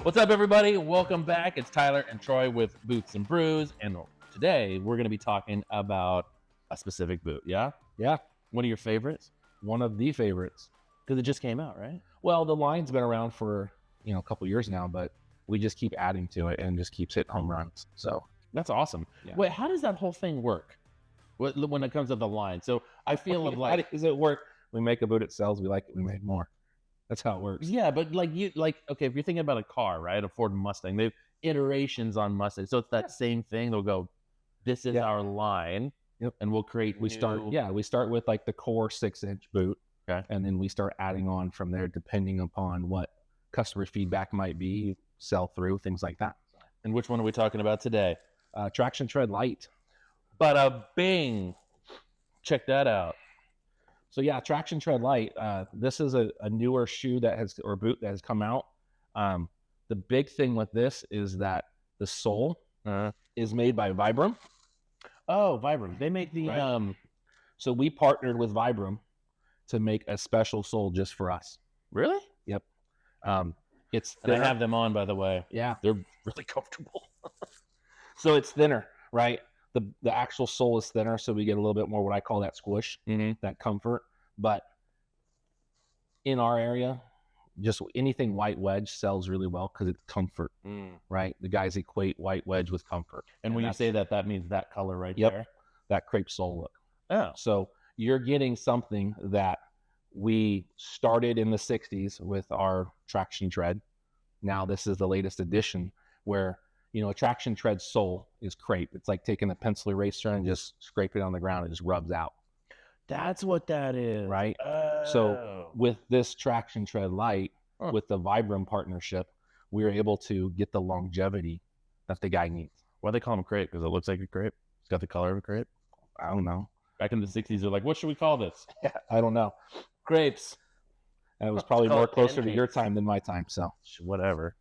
What's up, everybody? Welcome back. It's Tyler and Troy with Boots and Brews, and today we're going to be talking about a specific boot. Yeah? Yeah. One of your favorites? One of the favorites. Because it just came out, right? Well, the line's been around for, a couple years now, but we just keep adding to it and just keeps hitting home runs. So that's awesome. Yeah. Wait, how does that whole thing work when it comes to the line? So I feel like, how does it work? We make a boot, it sells, we like it, we make more. That's how it works. Yeah, but okay, if you're thinking about a car, right? A Ford Mustang, they have iterations on Mustang. So it's that same thing. They'll go, this is our line. Yep. And we'll create we start with like the core 6-inch boot. Okay. And then we start adding on from there depending upon what customer feedback might be, sell through, things like that. And which one are we talking about today? Traction Tred Lite. Bada bing. Check that out. So yeah, Traction Tred Lite. This is a newer shoe boot that has come out. The big thing with this is that the sole is made by Vibram. Oh, Vibram. They make the right. So we partnered with Vibram to make a special sole just for us. Really? Yep. It's thinner. And I have them on, by the way. Yeah, they're really comfortable. So it's thinner, right? The actual sole is thinner, so we get a little bit more what I call that squish, that comfort. But in our area, just anything white wedge sells really well because it's comfort, right? The guys equate white wedge with comfort. And when you say that, that means that color right there? Yep, that crepe sole look. Oh. So you're getting something that we started in the 60s with our Traction Tred. Now this is the latest edition where a Traction Tred sole is crepe. It's like taking a pencil eraser and just scrape it on the ground. It just rubs out. That's what that is. Right? Oh. So with this Traction Tred Lite, with the Vibram partnership, we were able to get the longevity that the guy needs. Why they call him crepe? Because it looks like a crepe? It's got the color of a crepe? I don't know. Back in the 60s, they're like, what should we call this? Yeah, I don't know. Crepes. And it was probably more closer to your time than my time. So whatever.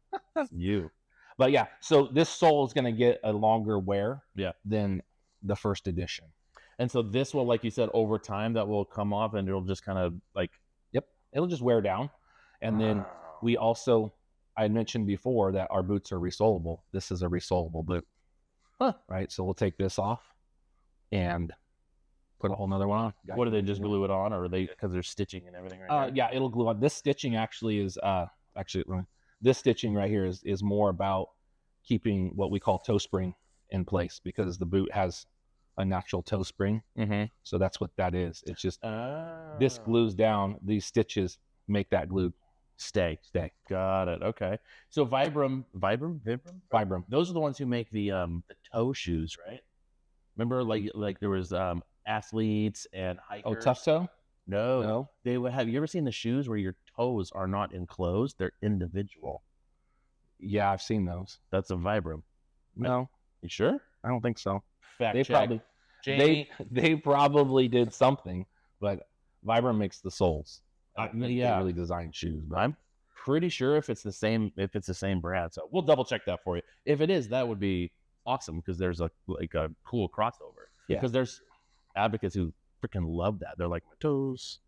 You. But yeah, so this sole is going to get a longer wear than the first edition. And so this will, like you said, over time, that will come off and it'll just kind of like... Yep, it'll just wear down. And then we also, I mentioned before that our boots are resolable. This is a resolable boot. Right? So we'll take this off and put a whole nother one on. What do they just glue it on, or are they, because there's stitching and everything right Yeah, it'll glue on. This stitching actually is, this stitching right here is more about keeping what we call toe spring in place because the boot has a natural toe spring. So that's what that is. It's just this glues down. These stitches make that glue stay. Got it. Okay. So Vibram. Those are the ones who make the toe shoes, right? Remember, like there was athletes and hikers. Oh, Tough Toe? No. They would have. You ever seen the shoes where your toes are not enclosed? They're individual. Yeah, I've seen those. That's a Vibram. No. You sure? I don't think so. Fact check. They probably did something, but Vibram makes the soles. They really design shoes, but I'm pretty sure if it's the same brand. So we'll double check that for you. If it is, that would be awesome because there's a cool crossover. Yeah. Because there's advocates who freaking love that. They're like, my toes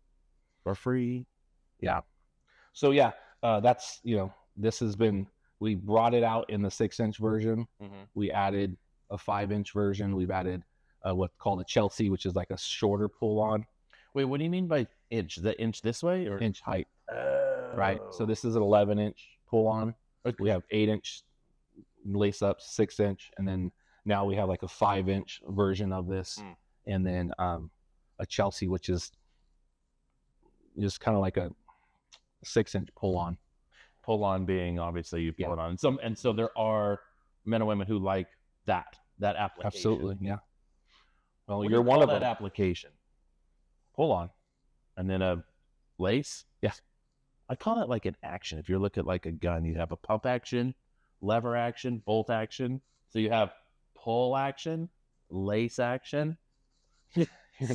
are free. Yeah. So yeah, that's this has been. We brought it out in the 6-inch version. We added a 5-inch version. We've added what's called a Chelsea, which is like a shorter pull-on. Wait, what do you mean by inch? The inch this way or inch height? Oh. Right. So this is an 11-inch pull-on. Okay. We have 8-inch lace-ups, 6-inch, and then now we have like a 5-inch version of this, and then a Chelsea, which is just kind of like a 6-inch pull-on. Pull-on being obviously you pull it on. And so there are men and women who like that application. Absolutely, yeah. Well, you're one of that them. Application. Pull-on. And then a lace? Yes. I call that like an action. If you look at like a gun, you have a pump action, lever action, bolt action. So you have pull action, lace action,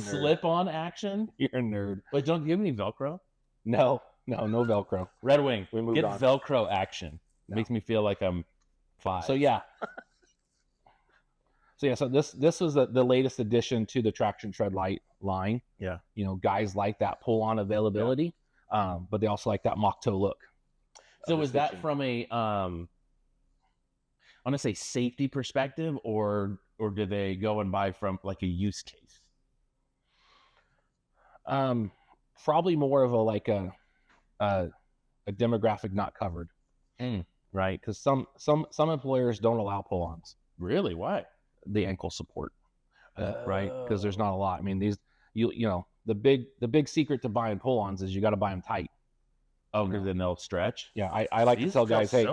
slip-on action. You're a nerd. Wait, don't you have any Velcro? No Velcro. Red Wing, we moved get on. Velcro action. No. Makes me feel like I'm 5. So yeah. So this was the latest addition to the Traction Tred Lite line. Yeah. Guys like that pull-on availability, but they also like that mock toe look. So is that from a want to say safety perspective, or do they go and buy from like a use case? Probably more of a demographic not covered, right? Because some employers don't allow pull-ons. Really? Why? The ankle support, right? Because there's not a lot. I mean, these you know the big secret to buying pull-ons is you got to buy them tight. Oh, because then they'll stretch. Yeah, I like to tell guys, hey,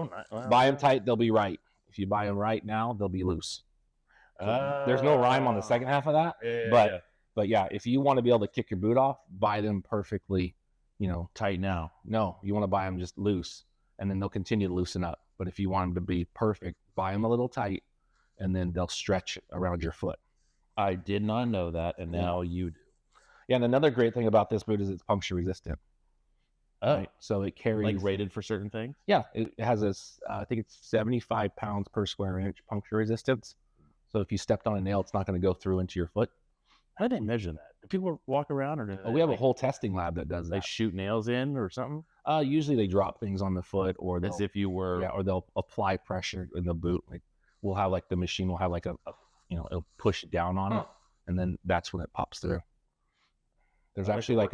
buy them tight, they'll be right. If you buy them right now, they'll be loose. So there's no rhyme on the second half of that, but yeah, if you want to be able to kick your boot off, buy them perfectly, tight now. No, you want to buy them just loose, and then they'll continue to loosen up. But if you want them to be perfect, buy them a little tight, and then they'll stretch around your foot. I did not know that, and now you do. Yeah, and another great thing about this boot is it's puncture resistant. Oh, right? So it carries like rated for certain things. Yeah, it has I think it's 75 pounds per square inch puncture resistance. So if you stepped on a nail, it's not going to go through into your foot. How do they measure that? Do people walk around, or we have a whole testing lab that does that. They shoot nails in or something? Usually they drop things on the foot, or as if you were, or they'll apply pressure in the boot. Like we'll have the machine will have it'll push down on it, and then that's when it pops through. There's actually a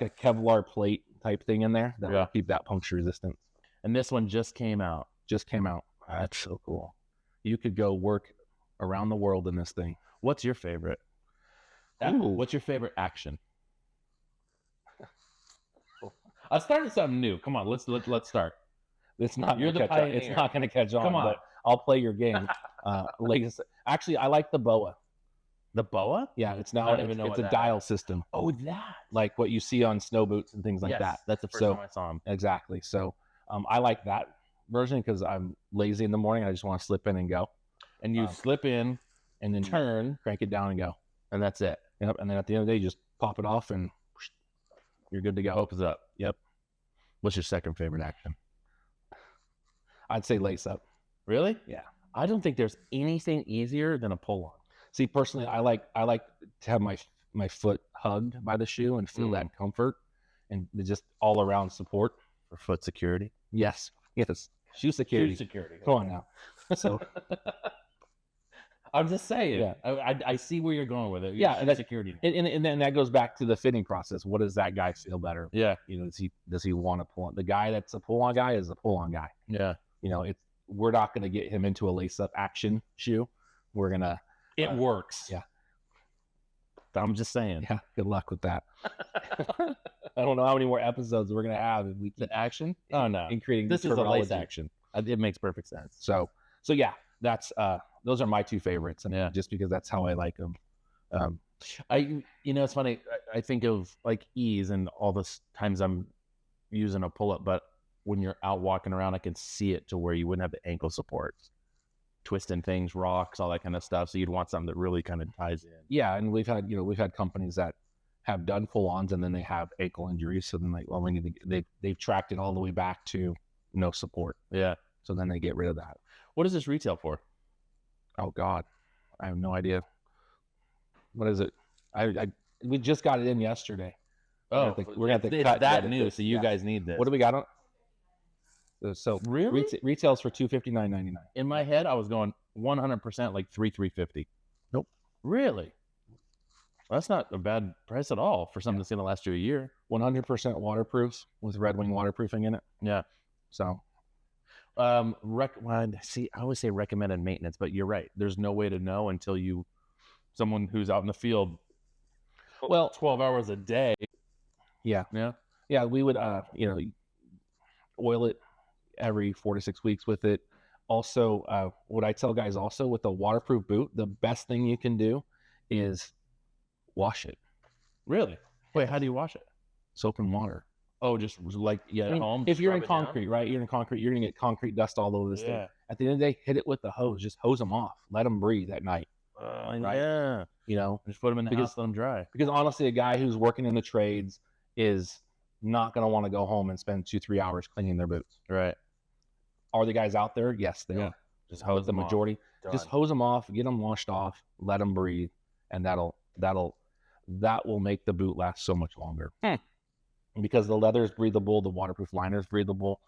Kevlar plate type thing in there that will keep that puncture resistant. And this one just came out. That's so cool. You could go work around the world in this thing. What's your favorite? What's your favorite action? I started something new. Come on, let's start. It's not going to catch on. Come on, but I'll play your game. Actually, I like the boa. The boa? Yeah, it's now it's a dial system. Oh, that like what you see on snow boots and things like that. That's the first time I saw them. Exactly. So I like that version because I'm lazy in the morning. I just want to slip in and go. And you slip in and then turn, crank it down and go. And that's it. Yep. And then at the end of the day, you just pop it off and you're good to go. Opens up. Yep. What's your second favorite action? I'd say lace up. Really? Yeah. I don't think there's anything easier than a pull-on. See, personally, I like to have my foot hugged by the shoe and feel that comfort and just all around support for foot security. Yes. Shoe security. Come on now. So I'm just saying. Yeah. I see where you're going with it. Yeah, and that's security. And then that goes back to the fitting process. What does that guy feel better? Yeah. Does he want to pull on? The guy that's a pull-on guy is a pull-on guy. Yeah. We're not going to get him into a lace-up action shoe. We're gonna. It works. Yeah. I'm just saying. Yeah. Good luck with that. I don't know how many more episodes we're gonna have if we keep action. Oh no. In creating this is a lace action. It makes perfect sense. So yeah, that's those are my two favorites, and just because that's how I like them. It's funny. I think of like ease and all the times I'm using a pull-up, but when you're out walking around, I can see it to where you wouldn't have the ankle supports, twisting things, rocks, all that kind of stuff. So you'd want something that really kind of ties in. Yeah, and we've had companies that have done pull-ons and then they have ankle injuries. So then we need to they've tracked it all the way back to no support. Yeah. So then they get rid of that. What does this retail for? Oh God, I have no idea. What is it? We just got it in yesterday. Oh, we're gonna have to cut that new. So you guys need this. What do we got on? So really, retails for $259.99. In my head, I was going 100% like $350. Nope. Really? Well, that's not a bad price at all for something that's going to last you a year. 100% waterproof with Red Wing waterproofing in it. Yeah. So, I always say recommended maintenance, but you're right. There's no way to know until someone who's out in the field. Well, 12 hours a day. Yeah. Yeah. Yeah. We would, oil it every 4 to 6 weeks with it. Also, what I tell guys also with a waterproof boot, the best thing you can do is wash it. Really? Wait, how do you wash it? Soap and water. Oh, just like at home? If you're in concrete, right? You're in concrete, you're going to get concrete dust all over this thing. At the end of the day, hit it with the hose. Just hose them off. Let them breathe at night. Right? Yeah. Just put them in the house, let them dry. Because honestly, a guy who's working in the trades is not going to want to go home and spend 2-3 hours cleaning their boots. Right. Are the guys out there? Yes, they are. Just hose them majority. Off. Just hose them off, get them washed off, let them breathe, and that will make the boot last so much longer. Because the leather is breathable, the waterproof liner is breathable,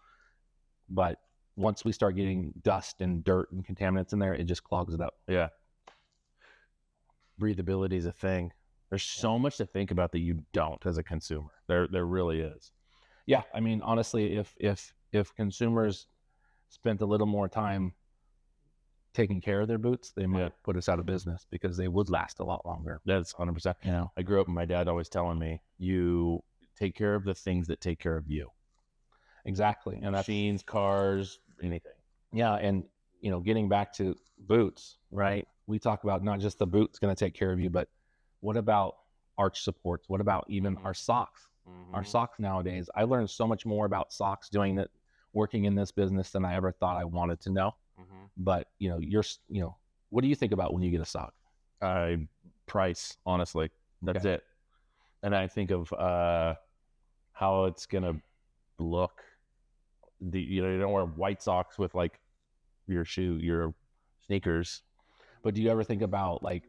but once we start getting dust and dirt and contaminants in there, it just clogs it up. Yeah. Breathability is a thing. There's so much to think about that you don't as a consumer. There really is. Yeah, I mean, honestly, if consumers spent a little more time taking care of their boots, they might put us out of business because they would last a lot longer. That's 100%. You know, I grew up with my dad always telling me, you take care of the things that take care of you. exactly. And that's, Machines, cars, anything. yeah, and you know, getting back to boots, right? We talk about not just the boot's going to take care of you, but what about arch supports? What about even our socks? Our socks nowadays. I learned so much more about socks doing that, working in this business, than I ever thought I wanted to know. But you know, what do you think about when you get a sock? Price, honestly, that's it. And I think of how it's gonna look. You don't wear white socks with like your sneakers. But do you ever think about like,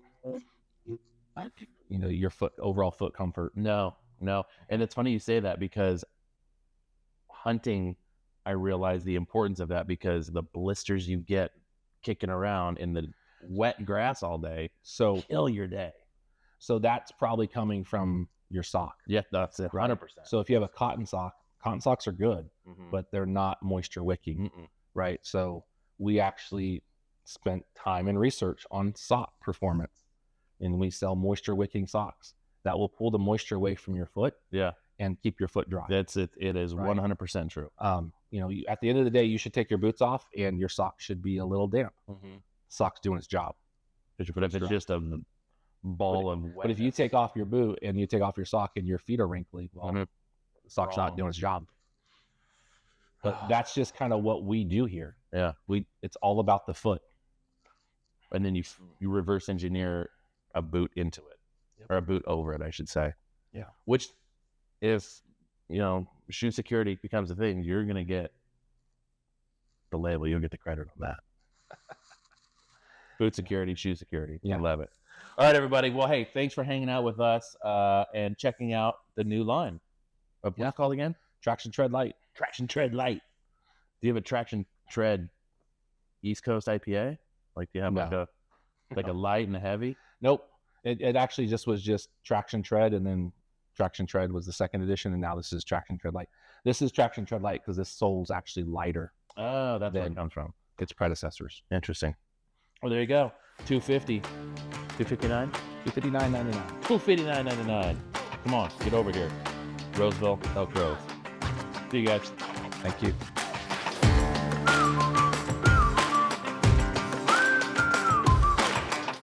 you know, your overall foot comfort? No. And it's funny you say that, because hunting, I realize the importance of that, because the blisters you get kicking around in the wet grass all day, so kill your day. So that's probably coming from your sock. Yeah, that's it. 100%. So if you have a cotton socks are good, but they're not moisture wicking, right? So we actually spent time and research on sock performance, and we sell moisture wicking socks that will pull the moisture away from your foot. Yeah. And keep your foot dry. That's it. It is 100% true. You know, at the end of the day, you should take your boots off and your socks should be a little damp. Sock's doing its job. But if it's just a ball of wetness. But if you take off your boot and you take off your sock and your feet are wrinkly, well, the sock's not doing its job. But that's just kind of what we do here. Yeah. It's all about the foot. And then you reverse engineer a boot into it, or a boot over it, I should say. Yeah. Which, if shoe security becomes a thing, you're gonna get the label. You'll get the credit on that. Boot security, shoe security. Yeah. I love it. All right, everybody. Well, hey, thanks for hanging out with us and checking out the new line. What's it called again? Traction Tred Lite. Traction Tred Lite. Do you have a Traction Tred East Coast IPA? Like, do you have like a light and a heavy? Nope. It actually was just Traction Tred, and then Traction Tred was the second edition, and now this is Traction Tred Lite. This is Traction Tred Lite because this sole's actually lighter. Oh, that's where it comes from. Its predecessors. Interesting. Well, there you go. $250. $259? $259.99. $259.99. Come on, get over here. Roseville, Elk Grove. See you guys. Thank you.